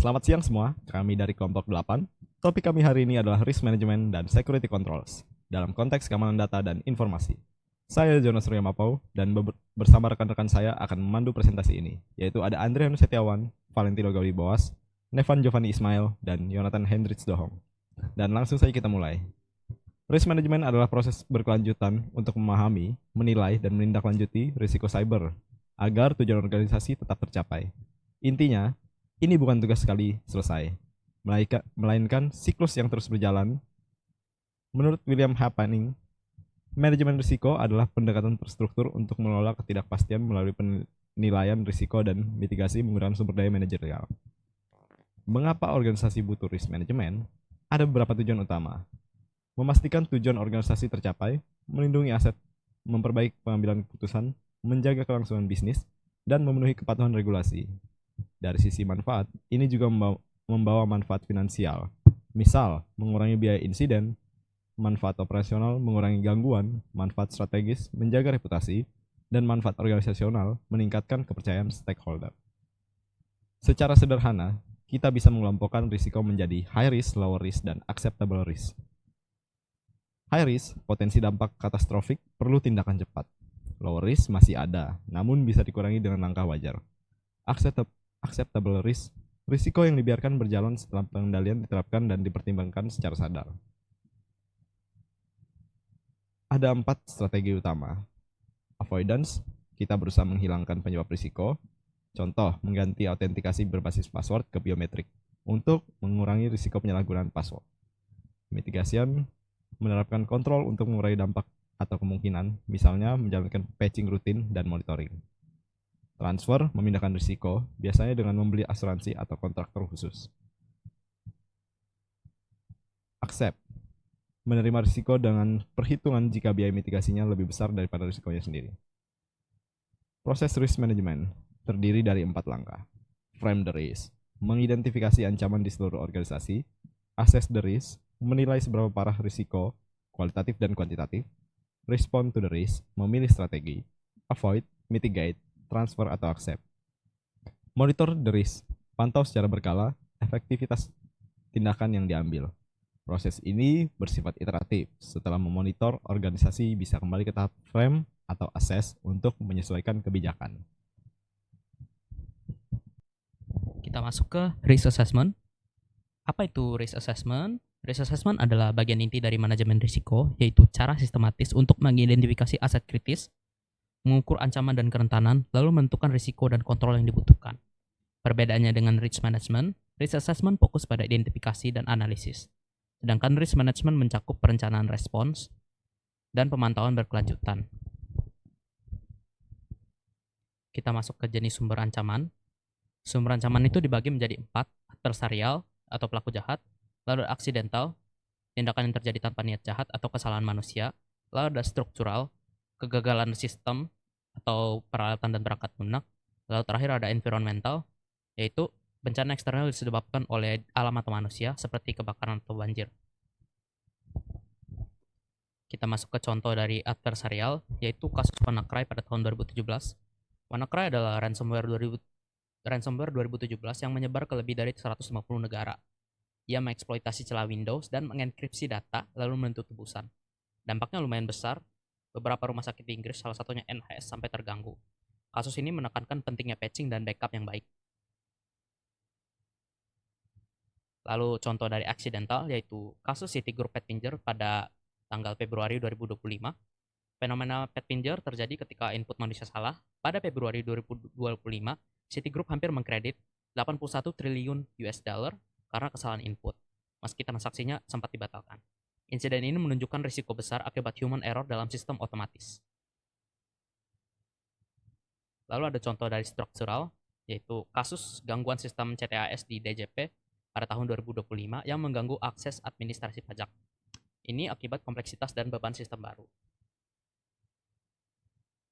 Selamat siang semua, kami dari kelompok 8. Topik kami hari ini adalah Risk Management dan Security Controls dalam konteks keamanan data dan informasi. Saya Jonas Surya Mapau dan bersama rekan-rekan saya akan memandu presentasi ini, yaitu ada Andrianus Setiawan, Valentino Gaudi Boas, Nevan Giovanni Ismail, dan Jonathan Hendricks Dohong. Dan langsung saja kita mulai. Risk Management adalah proses berkelanjutan untuk memahami, menilai, dan menindaklanjuti risiko cyber agar tujuan organisasi tetap tercapai. Intinya, ini bukan tugas sekali selesai, melainkan siklus yang terus berjalan. Menurut William H. Panning, manajemen risiko adalah pendekatan terstruktur untuk mengelola ketidakpastian melalui penilaian risiko dan mitigasi menggunakan sumber daya manajerial. Mengapa organisasi butuh risk management? Ada beberapa tujuan utama. Memastikan tujuan organisasi tercapai, melindungi aset, memperbaiki pengambilan keputusan, menjaga kelangsungan bisnis, dan memenuhi kepatuhan regulasi. Dari sisi manfaat, ini juga membawa manfaat finansial. Misal, mengurangi biaya insiden, manfaat operasional, mengurangi gangguan, manfaat strategis, menjaga reputasi, dan manfaat organisasional, meningkatkan kepercayaan stakeholder. Secara sederhana, kita bisa mengelompokkan risiko menjadi high risk, low risk, dan acceptable risk. High risk, potensi dampak katastrofik, perlu tindakan cepat. Low risk masih ada, namun bisa dikurangi dengan langkah wajar. Acceptable risk, risiko yang dibiarkan berjalan setelah pengendalian diterapkan dan dipertimbangkan secara sadar. Ada 4 strategi utama. Avoidance, kita berusaha menghilangkan penyebab risiko. Contoh, mengganti autentikasi berbasis password ke biometrik untuk mengurangi risiko penyalahgunaan password. Mitigation, menerapkan kontrol untuk mengurangi dampak atau kemungkinan, misalnya menjalankan patching rutin dan monitoring. Transfer, memindahkan risiko, biasanya dengan membeli asuransi atau kontraktor khusus. Accept, menerima risiko dengan perhitungan jika biaya mitigasinya lebih besar daripada risikonya sendiri. Proses risk management terdiri dari 4 langkah. Frame the risk, mengidentifikasi ancaman di seluruh organisasi. Assess the risk, menilai seberapa parah risiko, kualitatif dan kuantitatif. Respond to the risk, memilih strategi. Avoid, mitigate, transfer atau accept. Monitor the risk, pantau secara berkala efektivitas tindakan yang diambil. Proses ini bersifat iteratif. Setelah memonitor, organisasi bisa kembali ke tahap frame atau assess untuk menyesuaikan kebijakan. Kita masuk ke risk assessment. Apa itu risk assessment? Risk assessment adalah bagian inti dari manajemen risiko, yaitu cara sistematis untuk mengidentifikasi aset kritis, mengukur ancaman dan kerentanan, lalu menentukan risiko dan kontrol yang dibutuhkan. Perbedaannya dengan risk management, risk assessment fokus pada identifikasi dan analisis. Sedangkan risk management mencakup perencanaan respons dan pemantauan berkelanjutan. Kita masuk ke jenis sumber ancaman. Sumber ancaman itu dibagi menjadi 4, adversarial atau pelaku jahat, lalu ada accidental, tindakan yang terjadi tanpa niat jahat atau kesalahan manusia, lalu ada struktural, kegagalan sistem atau peralatan dan perangkat lunak, lalu terakhir ada environmental, yaitu bencana eksternal disebabkan oleh alam atau manusia seperti kebakaran atau banjir. Kita masuk ke contoh dari adversarial, yaitu kasus WannaCry pada tahun 2017. WannaCry adalah ransomware 2017 yang menyebar ke lebih dari 150 negara. Ia mengeksploitasi celah Windows dan mengenkripsi data lalu menuntut tebusan. Dampaknya lumayan besar. Beberapa rumah sakit di Inggris, salah satunya NHS, sampai terganggu. Kasus ini menekankan pentingnya patching dan backup yang baik. Lalu contoh dari accidental yaitu kasus Citigroup Petfinger pada tanggal Februari 2025. Fenomena Petfinger terjadi ketika input manusia salah. Pada Februari 2025, Citigroup hampir mengkredit 81 triliun US dollar karena kesalahan input, meski transaksinya sempat dibatalkan. Insiden ini menunjukkan risiko besar akibat human error dalam sistem otomatis. Lalu ada contoh dari struktural, yaitu kasus gangguan sistem CTAS di DJP pada tahun 2025 yang mengganggu akses administrasi pajak. Ini akibat kompleksitas dan beban sistem baru.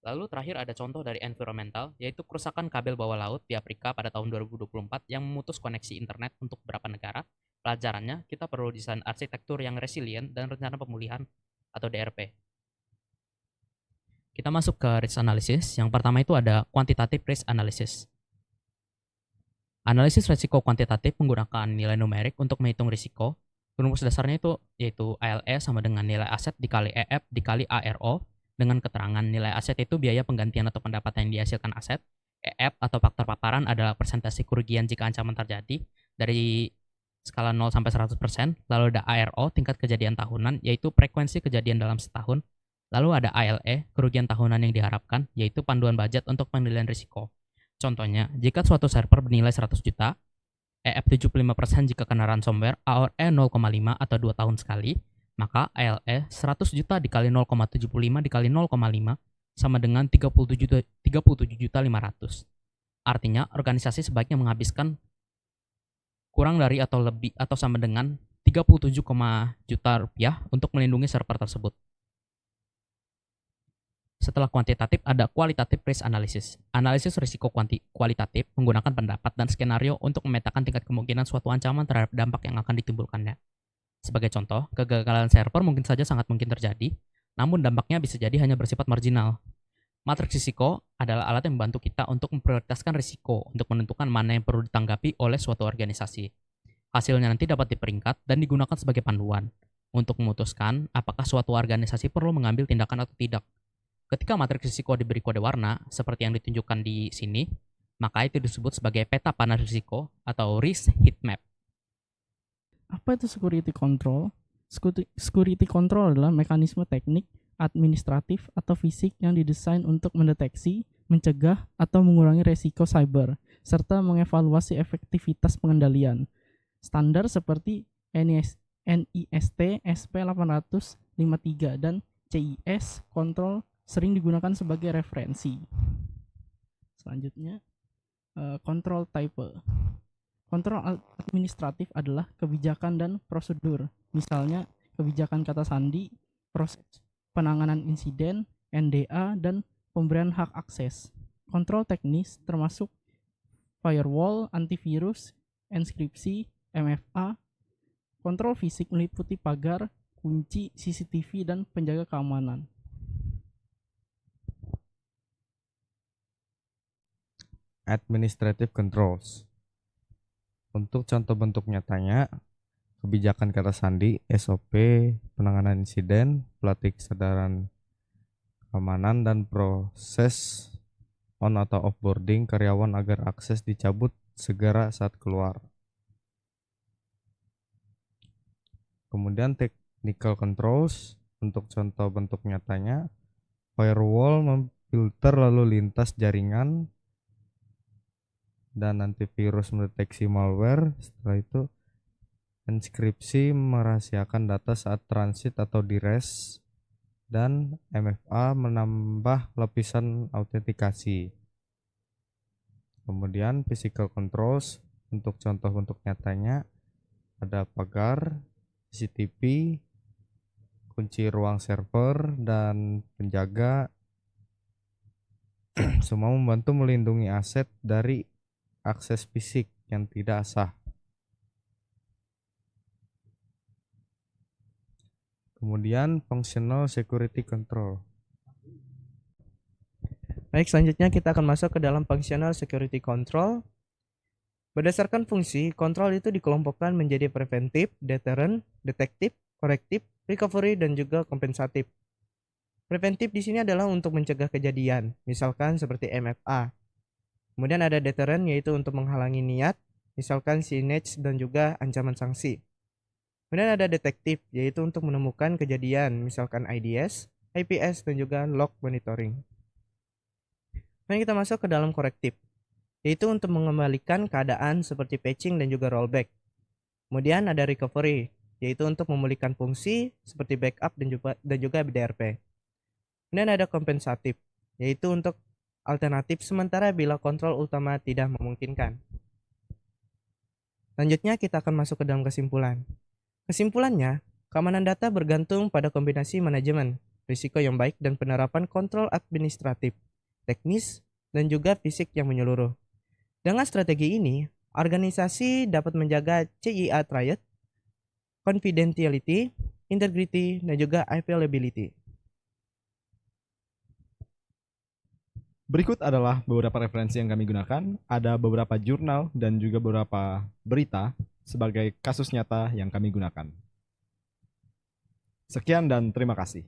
Lalu terakhir ada contoh dari environmental, yaitu kerusakan kabel bawah laut di Afrika pada tahun 2024 yang memutus koneksi internet untuk beberapa negara. Pelajarannya, kita perlu desain arsitektur yang resilient dan rencana pemulihan atau DRP. Kita masuk ke risk analysis. Yang pertama itu ada quantitative risk analysis. Analisis risiko kuantitatif menggunakan nilai numerik untuk menghitung risiko. Rumus dasarnya itu yaitu ALE sama dengan nilai aset dikali EF dikali ARO, dengan keterangan nilai aset itu biaya penggantian atau pendapatan yang dihasilkan aset. EF atau faktor paparan adalah persentase kerugian jika ancaman terjadi dari skala 0 sampai 100%. Lalu ada ARO, tingkat kejadian tahunan, yaitu frekuensi kejadian dalam setahun. Lalu ada ALE, kerugian tahunan yang diharapkan, yaitu panduan budget untuk penilaian risiko. Contohnya, jika suatu server bernilai 100 juta, EF 75% jika kena ransomware, ARE 0,5 atau 2 tahun sekali, maka ALE 100 juta dikali 0,75 dikali 0,5 sama dengan 37 juta 500. Artinya, organisasi sebaiknya menghabiskan kurang dari atau lebih atau sama dengan 37, juta rupiah untuk melindungi server tersebut. Setelah kuantitatif, ada kualitatif risk analysis. Analisis risiko kualitatif menggunakan pendapat dan skenario untuk memetakan tingkat kemungkinan suatu ancaman terhadap dampak yang akan ditimbulkannya. Sebagai contoh, kegagalan server mungkin saja sangat mungkin terjadi, namun dampaknya bisa jadi hanya bersifat marginal. Matriks risiko adalah alat yang membantu kita untuk memprioritaskan risiko untuk menentukan mana yang perlu ditanggapi oleh suatu organisasi. Hasilnya nanti dapat diperingkat dan digunakan sebagai panduan untuk memutuskan apakah suatu organisasi perlu mengambil tindakan atau tidak. Ketika matriks risiko diberi kode warna, seperti yang ditunjukkan di sini, maka itu disebut sebagai peta panas risiko atau risk heat map. Apa itu security control? Security control adalah mekanisme teknik, administratif, atau fisik yang didesain untuk mendeteksi, mencegah, atau mengurangi resiko cyber, serta mengevaluasi efektivitas pengendalian. Standar seperti NIST SP853 dan CIS Control sering digunakan sebagai referensi. Selanjutnya, control type. Kontrol administratif adalah kebijakan dan prosedur. Misalnya, kebijakan kata sandi, proses penanganan insiden, NDA, dan pemberian hak akses. Kontrol teknis termasuk firewall, antivirus, enkripsi, MFA. Kontrol fisik meliputi pagar, kunci, CCTV, dan penjaga keamanan. Administrative controls. Untuk contoh bentuk nyatanya, kebijakan kata sandi, SOP, penanganan insiden, pelatih kesadaran keamanan, dan proses on atau offboarding karyawan agar akses dicabut segera saat keluar. Kemudian technical controls. Untuk contoh bentuk nyatanya, firewall memfilter lalu lintas jaringan, dan antivirus mendeteksi malware. Setelah itu, enkripsi merahasiakan data saat transit atau di-res, dan MFA menambah lapisan autentikasi. Kemudian physical controls. Untuk contoh bentuk nyatanya ada pagar, CCTV, kunci ruang server, dan penjaga. Semua membantu melindungi aset dari akses fisik yang tidak sah. Kemudian functional security control. Baik, selanjutnya kita akan masuk ke dalam functional security control. Berdasarkan fungsi, kontrol itu dikelompokkan menjadi preventif, deterrent, detektif, korektif, recovery, dan juga kompensatif. Preventif di sini adalah untuk mencegah kejadian, misalkan seperti MFA. Kemudian ada deterrent, yaitu untuk menghalangi niat, misalkan signage dan juga ancaman sanksi. Kemudian ada detektif, yaitu untuk menemukan kejadian, misalkan IDS, IPS, dan juga log monitoring. Kemudian kita masuk ke dalam korektif, yaitu untuk mengembalikan keadaan seperti patching dan juga rollback. Kemudian ada recovery, yaitu untuk memulihkan fungsi seperti backup dan juga BDRP. Kemudian ada kompensatif, yaitu untuk alternatif sementara bila kontrol utama tidak memungkinkan. Selanjutnya kita akan masuk ke dalam kesimpulan. Kesimpulannya, keamanan data bergantung pada kombinasi manajemen, risiko yang baik, dan penerapan kontrol administratif, teknis, dan juga fisik yang menyeluruh. Dengan strategi ini, organisasi dapat menjaga CIA triad, confidentiality, integrity, dan juga availability. Berikut adalah beberapa referensi yang kami gunakan. Ada beberapa jurnal dan juga beberapa berita sebagai kasus nyata yang kami gunakan. Sekian dan terima kasih.